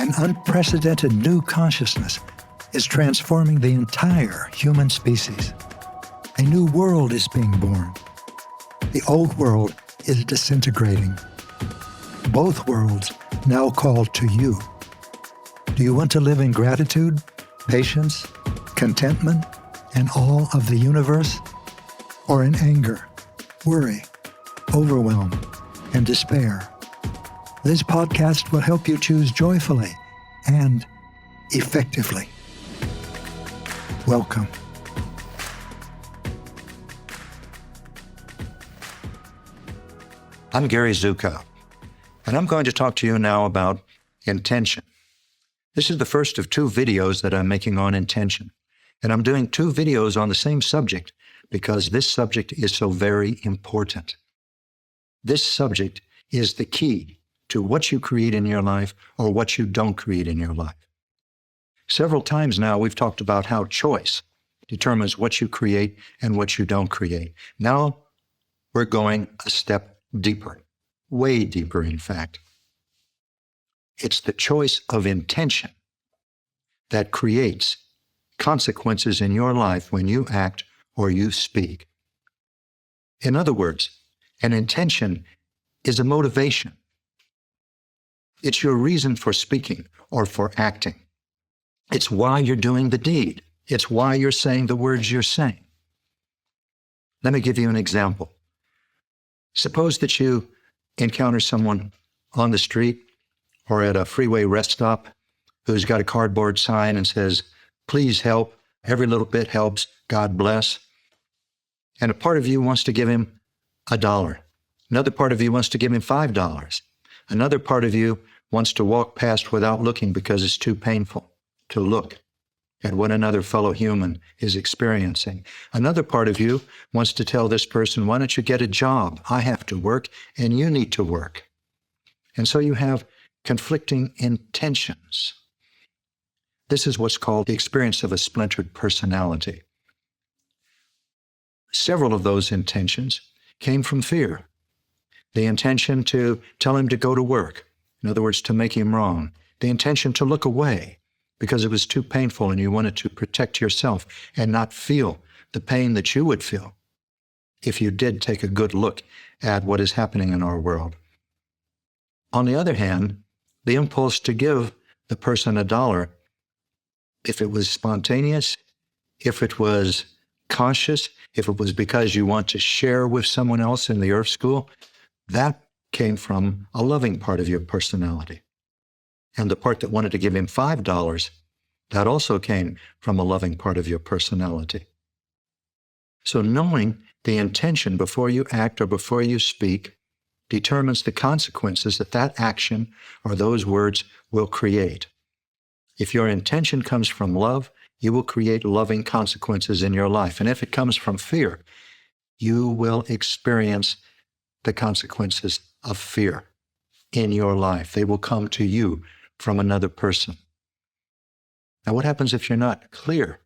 An unprecedented new consciousness is transforming the entire human species. A new world is being born. The old world is disintegrating. Both worlds now call to you. Do you want to live in gratitude, patience, contentment, and awe of the universe? Or in anger, worry, overwhelm, and despair? This podcast will help you choose joyfully and effectively. Welcome. I'm Gary Zukav, and I'm going to talk to you now about intention. This is the first of two videos that I'm making on intention, and I'm doing two videos on the same subject because this subject is so very important. This subject is the key to what you create in your life or what you don't create in your life. Several times now we've talked about how choice determines what you create and what you don't create. Now we're going a step deeper, way deeper in fact. It's the choice of intention that creates consequences in your life when you act or you speak. In other words, an intention is a motivation. It's your reason for speaking or for acting. It's why you're doing the deed. It's why you're saying the words you're saying. Let me give you an example. Suppose that you encounter someone on the street or at a freeway rest stop who's got a cardboard sign and says, "Please help. Every little bit helps. God bless." And a part of you wants to give him $1. Another part of you wants to give him $5. Another part of you wants to walk past without looking because it's too painful to look at what another fellow human is experiencing. Another part of you wants to tell this person, "Why don't you get a job? I have to work and you need to work." And so you have conflicting intentions. This is what's called the experience of a splintered personality. Several of those intentions came from fear. The intention to tell him to go to work, in other words, to make him wrong. The intention to look away because it was too painful and you wanted to protect yourself and not feel the pain that you would feel if you did take a good look at what is happening in our world. On the other hand, the impulse to give the person $1, if it was spontaneous, if it was conscious, if it was because you want to share with someone else in the Earth School, that came from a loving part of your personality. And the part that wanted to give him $5, that also came from a loving part of your personality. So knowing the intention before you act or before you speak determines the consequences that that action or those words will create. If your intention comes from love, you will create loving consequences in your life. And if it comes from fear, you will experience the consequences of fear in your life. They will come to you from another person. Now, what happens if you're not clear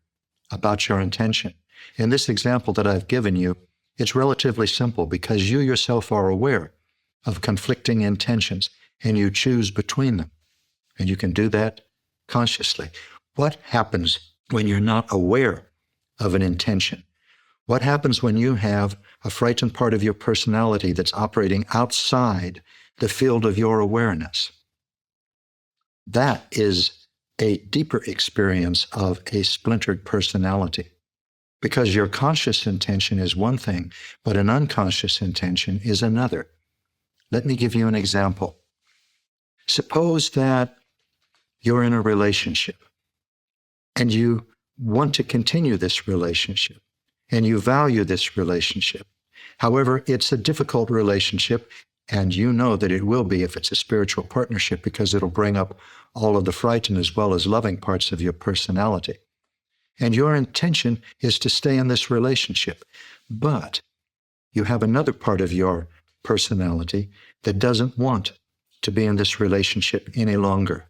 about your intention? In this example that I've given you, it's relatively simple because you yourself are aware of conflicting intentions and you choose between them. And you can do that consciously. What happens when you're not aware of an intention? What happens when you have a frightened part of your personality that's operating outside the field of your awareness? That is a deeper experience of a splintered personality, because your conscious intention is one thing, but an unconscious intention is another. Let me give you an example. Suppose that you're in a relationship and you want to continue this relationship and you value this relationship. However, it's a difficult relationship, and you know that it will be if it's a spiritual partnership because it'll bring up all of the frightened as well as loving parts of your personality. And your intention is to stay in this relationship, but you have another part of your personality that doesn't want to be in this relationship any longer.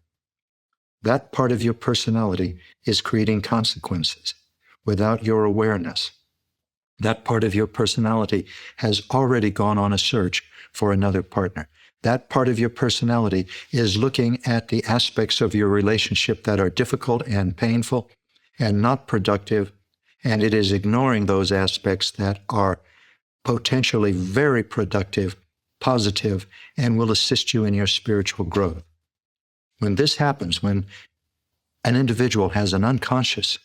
That part of your personality is creating consequences without your awareness. That part of your personality has already gone on a search for another partner. That part of your personality is looking at the aspects of your relationship that are difficult and painful and not productive, and it is ignoring those aspects that are potentially very productive, positive, and will assist you in your spiritual growth. When this happens, when an individual has an unconscious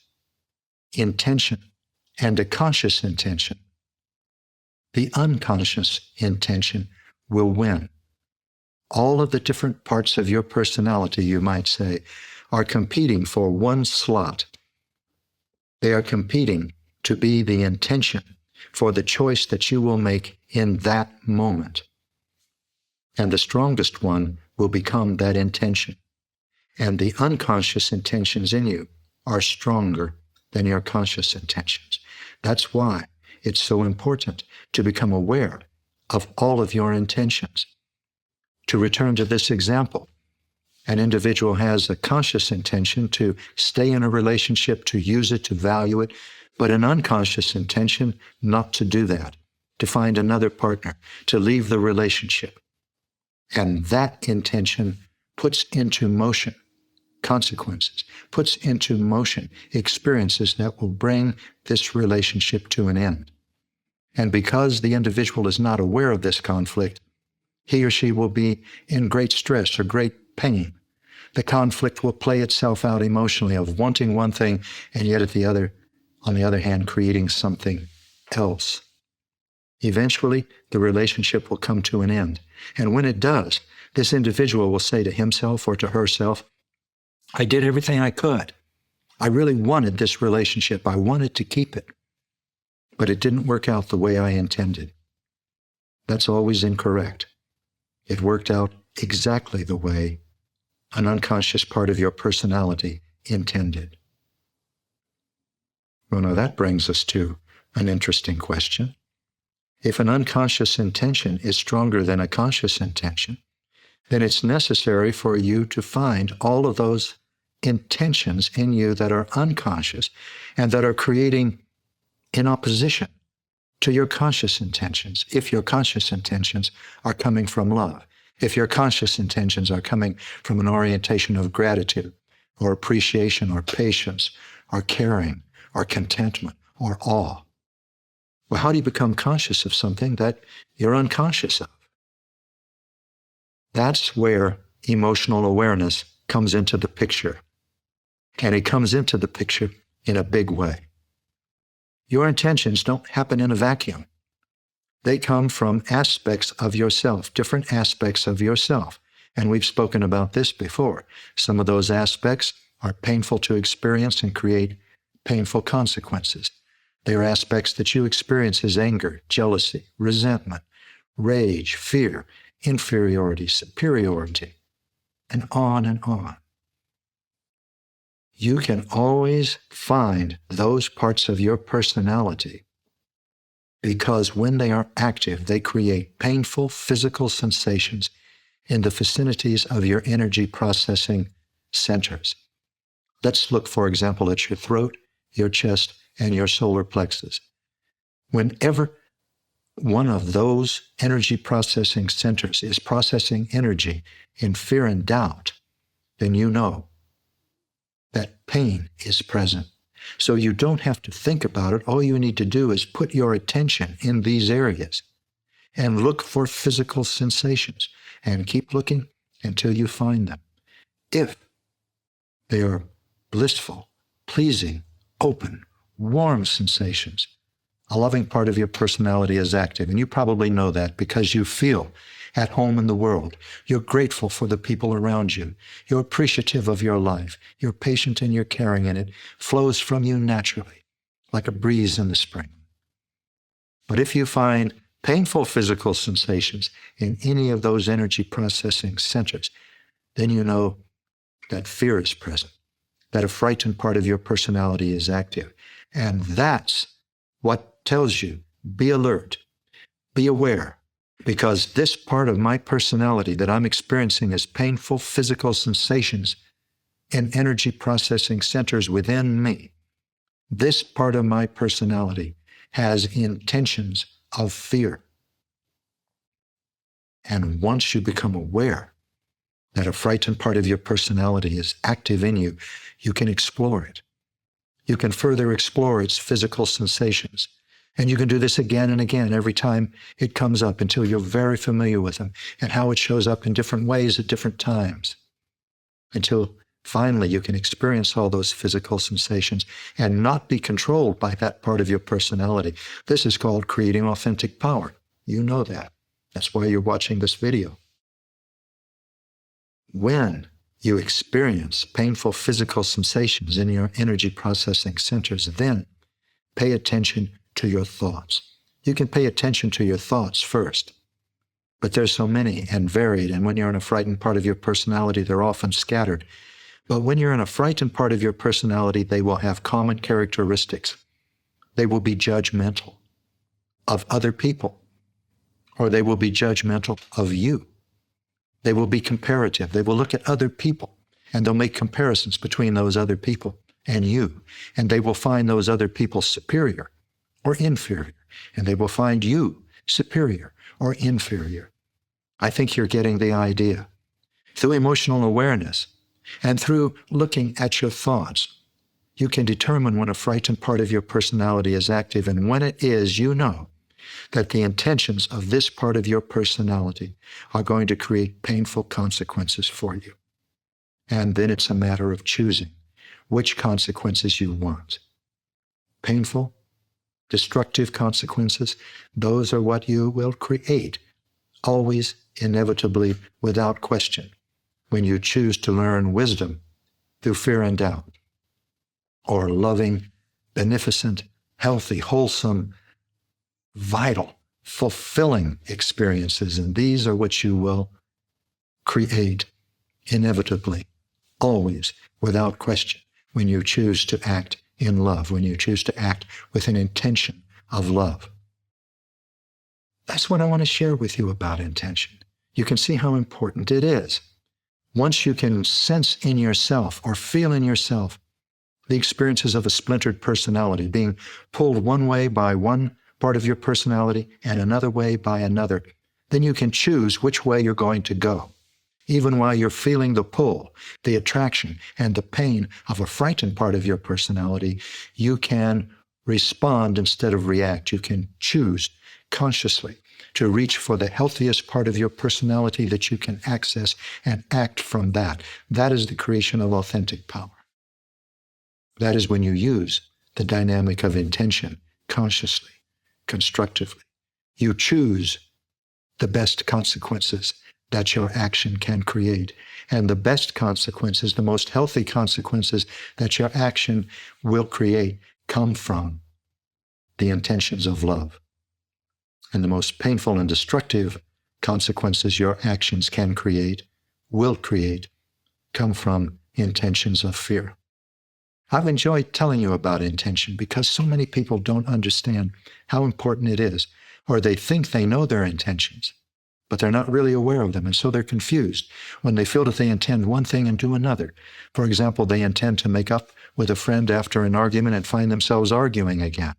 intention and a conscious intention, the unconscious intention will win. All of the different parts of your personality, you might say, are competing for one slot. They are competing to be the intention for the choice that you will make in that moment. And the strongest one will become that intention. And the unconscious intentions in you are stronger than your conscious intentions. That's why it's so important to become aware of all of your intentions. To return to this example, an individual has a conscious intention to stay in a relationship, to use it, to value it, but an unconscious intention not to do that, to find another partner, to leave the relationship. And that intention puts into motion consequences, puts into motion experiences that will bring this relationship to an end. And because the individual is not aware of this conflict, he or she will be in great stress or great pain. The conflict will play itself out emotionally of wanting one thing and yet on the other hand, creating something else. Eventually, the relationship will come to an end. And when it does, this individual will say to himself or to herself, I did everything I could. I really wanted this relationship. I wanted to keep it. But it didn't work out the way I intended. That's always incorrect. It worked out exactly the way an unconscious part of your personality intended. Well, now that brings us to an interesting question. If an unconscious intention is stronger than a conscious intention, then it's necessary for you to find all of those intentions in you that are unconscious and that are creating in opposition to your conscious intentions, if your conscious intentions are coming from love, if your conscious intentions are coming from an orientation of gratitude or appreciation or patience or caring or contentment or awe. Well, how do you become conscious of something that you're unconscious of? That's where emotional awareness comes into the picture. And it comes into the picture in a big way. Your intentions don't happen in a vacuum. They come from aspects of yourself, different aspects of yourself. And we've spoken about this before. Some of those aspects are painful to experience and create painful consequences. They are aspects that you experience as anger, jealousy, resentment, rage, fear, inferiority, superiority, and on and on. You can always find those parts of your personality because when they are active, they create painful physical sensations in the vicinities of your energy processing centers. Let's look, for example, at your throat, your chest, and your solar plexus. Whenever one of those energy processing centers is processing energy in fear and doubt, then you know that pain is present. So you don't have to think about it. All you need to do is put your attention in these areas and look for physical sensations and keep looking until you find them. If they are blissful, pleasing, open, warm sensations, a loving part of your personality is active. And you probably know that because you feel at home in the world. You're grateful for the people around you. You're appreciative of your life. You're patient and you're caring, and it flows from you naturally, like a breeze in the spring. But if you find painful physical sensations in any of those energy processing centers, then you know that fear is present, that a frightened part of your personality is active. And that's what tells you, be alert, be aware, because this part of my personality that I'm experiencing as painful physical sensations in energy processing centers within me, this part of my personality has intentions of fear. And once you become aware that a frightened part of your personality is active in you, you can explore it. You can further explore its physical sensations. And you can do this again and again every time it comes up until you're very familiar with them and how it shows up in different ways at different times. Until finally you can experience all those physical sensations and not be controlled by that part of your personality. This is called creating authentic power. You know that. That's why you're watching this video. When you experience painful physical sensations in your energy processing centers, then pay attention to your thoughts. You can pay attention to your thoughts first, but there's so many and varied, and when you're in a frightened part of your personality, they're often scattered. But when you're in a frightened part of your personality, they will have common characteristics. They will be judgmental of other people, or they will be judgmental of you. They will be comparative. They will look at other people, and they'll make comparisons between those other people and you, and they will find those other people superior or inferior, and they will find you superior or inferior. I think you're getting the idea. Through emotional awareness and through looking at your thoughts, you can determine when a frightened part of your personality is active, and when it is, you know that the intentions of this part of your personality are going to create painful consequences for you. And then it's a matter of choosing which consequences you want. Painful, destructive consequences, those are what you will create, always, inevitably, without question, when you choose to learn wisdom through fear and doubt, or loving, beneficent, healthy, wholesome, vital, fulfilling experiences. And these are what you will create inevitably, always, without question, when you choose to act in love, when you choose to act with an intention of love. That's what I want to share with you about intention. You can see how important it is. Once you can sense in yourself or feel in yourself the experiences of a splintered personality, being pulled one way by one part of your personality and another way by another, then you can choose which way you're going to go. Even while you're feeling the pull, the attraction, and the pain of a frightened part of your personality, you can respond instead of react. You can choose consciously to reach for the healthiest part of your personality that you can access and act from that. That is the creation of authentic power. That is when you use the dynamic of intention consciously, constructively. You choose the best consequences that your action can create. And the best consequences, the most healthy consequences that your action will create come from the intentions of love. And the most painful and destructive consequences your actions can create, will create, come from intentions of fear. I've enjoyed telling you about intention because so many people don't understand how important it is, or they think they know their intentions, but they're not really aware of them, and so they're confused when they feel that they intend one thing and do another. For example, they intend to make up with a friend after an argument and find themselves arguing again.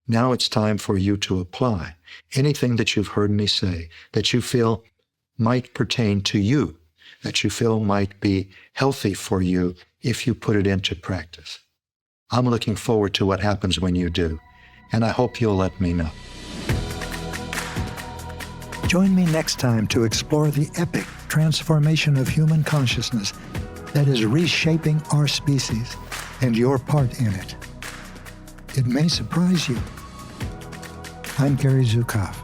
Now it's time for you to apply anything that you've heard me say that you feel might pertain to you, that you feel might be healthy for you if you put it into practice. I'm looking forward to what happens when you do, and I hope you'll let me know. Join me next time to explore the epic transformation of human consciousness that is reshaping our species and your part in it. It may surprise you. I'm Gary Zukav.